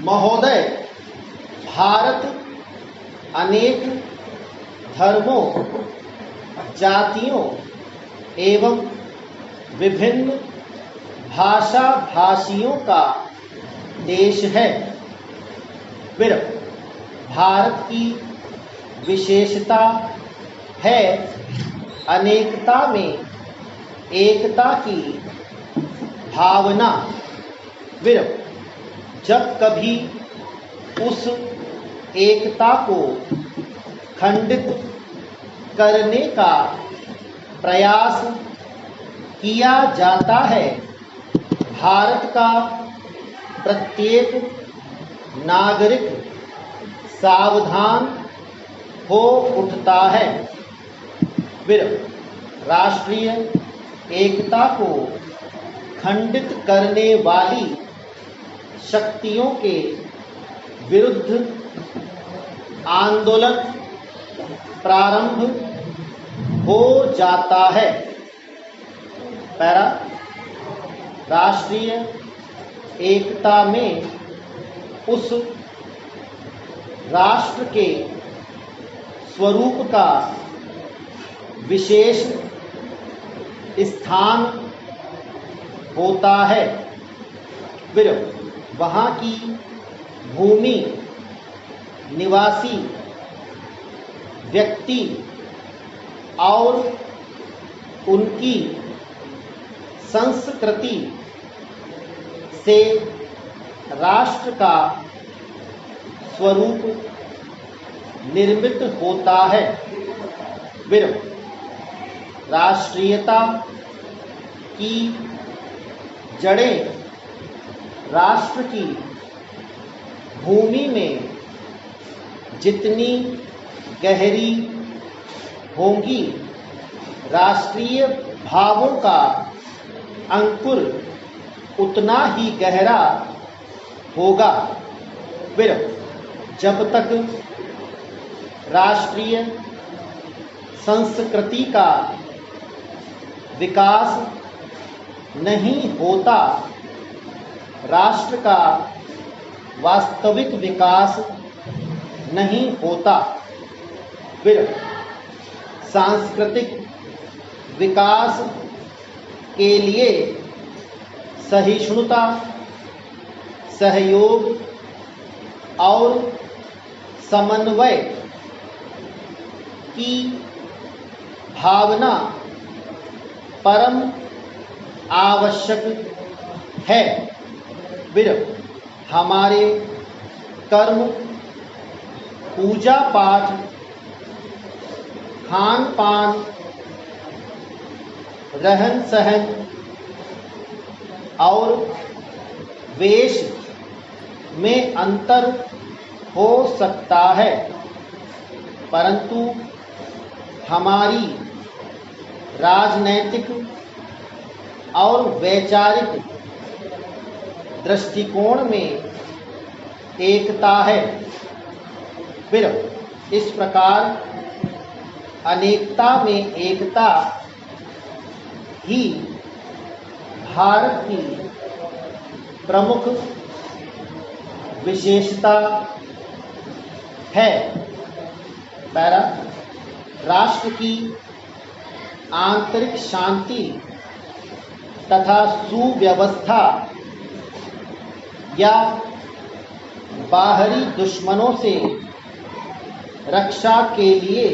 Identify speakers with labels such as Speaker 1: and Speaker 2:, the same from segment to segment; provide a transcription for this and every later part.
Speaker 1: महोदय, भारत अनेक धर्मों, जातियों एवं विभिन्न भाषा भाषियों का देश है। फिर भारत की विशेषता है अनेकता में एकता की भावना। फिर जब कभी उस एकता को खंडित करने का प्रयास किया जाता है, भारत का प्रत्येक नागरिक सावधान हो उठता है। फिर राष्ट्रीय एकता को खंडित करने वाली शक्तियों के विरुद्ध आंदोलन प्रारंभ हो जाता है। पैरा, राष्ट्रीय एकता में उस राष्ट्र के स्वरूप का विशेष स्थान होता है। फिर वहाँ की भूमि, निवासी व्यक्ति और उनकी संस्कृति से राष्ट्र का स्वरूप निर्मित होता है। फिर राष्ट्रीयता की जड़ें राष्ट्र की भूमि में जितनी गहरी होंगी, राष्ट्रीय भावों का अंकुर उतना ही गहरा होगा। फिर जब तक राष्ट्रीय संस्कृति का विकास नहीं होता, राष्ट्र का वास्तविक विकास नहीं होता। फिर सांस्कृतिक विकास के लिए सहिष्णुता, सहयोग और समन्वय की भावना परम आवश्यक है। फिर हमारे कर्म, पूजा पाठ, खान पान, रहन सहन और वेश में अंतर हो सकता है, परंतु हमारी राजनैतिक और वैचारिक दृष्टिकोण में एकता है। फिर इस प्रकार अनेकता में एकता ही भारत की प्रमुख विशेषता है। पहला, राष्ट्र की आंतरिक शांति तथा सुव्यवस्था या बाहरी दुश्मनों से रक्षा के लिए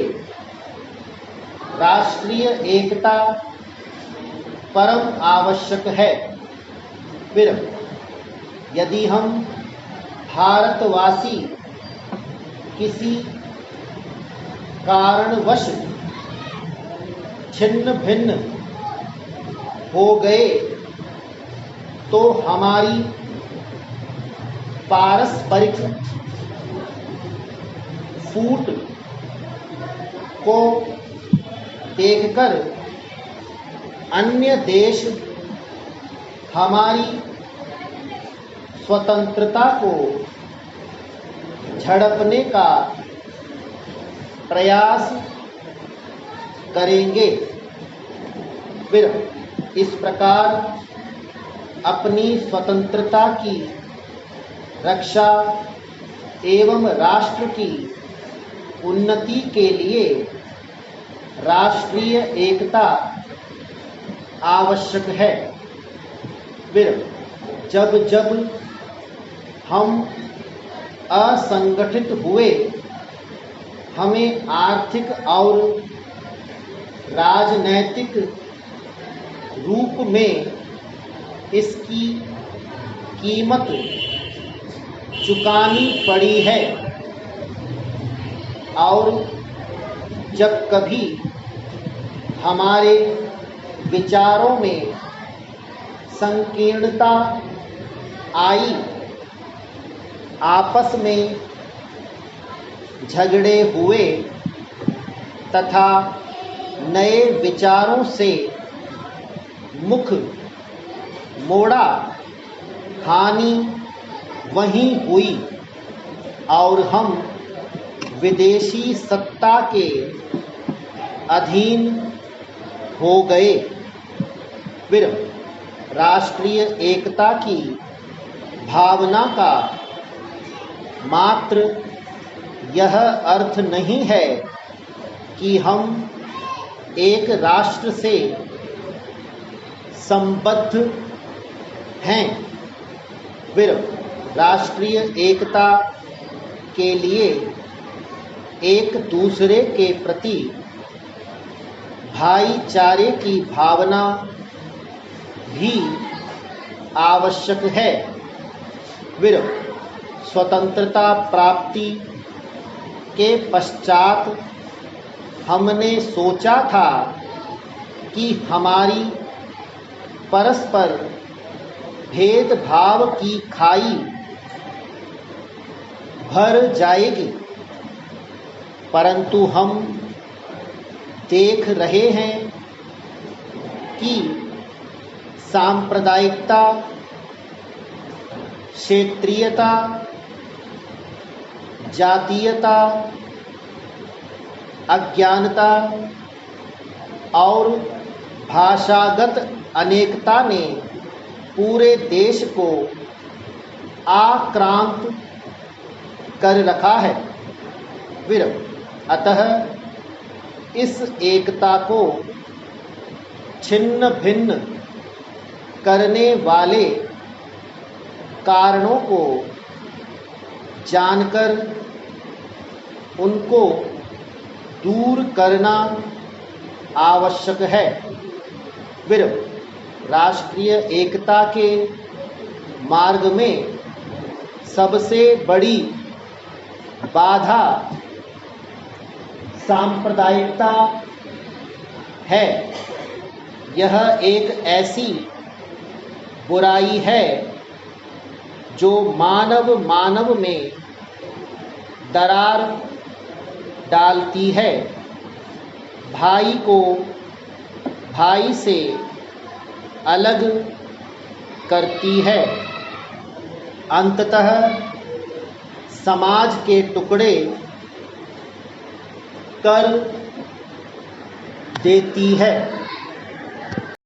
Speaker 1: राष्ट्रीय एकता परम आवश्यक है। फिर यदि हम भारतवासी किसी कारणवश छिन्न भिन्न हो गए तो हमारी पारस्परिक फूट को देखकर अन्य देश हमारी स्वतंत्रता को झड़पने का प्रयास करेंगे। फिर इस प्रकार अपनी स्वतंत्रता की रक्षा एवं राष्ट्र की उन्नति के लिए राष्ट्रीय एकता आवश्यक है। फिर जब जब हम असंगठित हुए, हमें आर्थिक और राजनैतिक रूप में इसकी कीमत चुकानी पड़ी है। और जब कभी हमारे विचारों में संकीर्णता आई, आपस में झगड़े हुए तथा नए विचारों से मुख मोड़ा, हानि वहीं हुई और हम विदेशी सत्ता के अधीन हो गए। फिर राष्ट्रीय एकता की भावना का मात्र यह अर्थ नहीं है कि हम एक राष्ट्र से संबद्ध हैं। फिर राष्ट्रीय एकता के लिए एक दूसरे के प्रति भाईचारे की भावना भी आवश्यक है। फिर स्वतंत्रता प्राप्ति के पश्चात हमने सोचा था कि हमारी परस्पर भेदभाव की खाई भर जाएगी, परंतु हम देख रहे हैं कि सांप्रदायिकता, क्षेत्रीयता, जातीयता, अज्ञानता और भाषागत अनेकता ने पूरे देश को आक्रांत कर रखा है। फिर अतः इस एकता को छिन्न भिन्न करने वाले कारणों को जानकर उनको दूर करना आवश्यक है। फिर राष्ट्रीय एकता के मार्ग में सबसे बड़ी बाधा सांप्रदायिकता है। यह एक ऐसी बुराई है जो मानव में दरार डालती है, भाई को भाई से अलग करती है, अंततः समाज के टुकड़े कर देती है।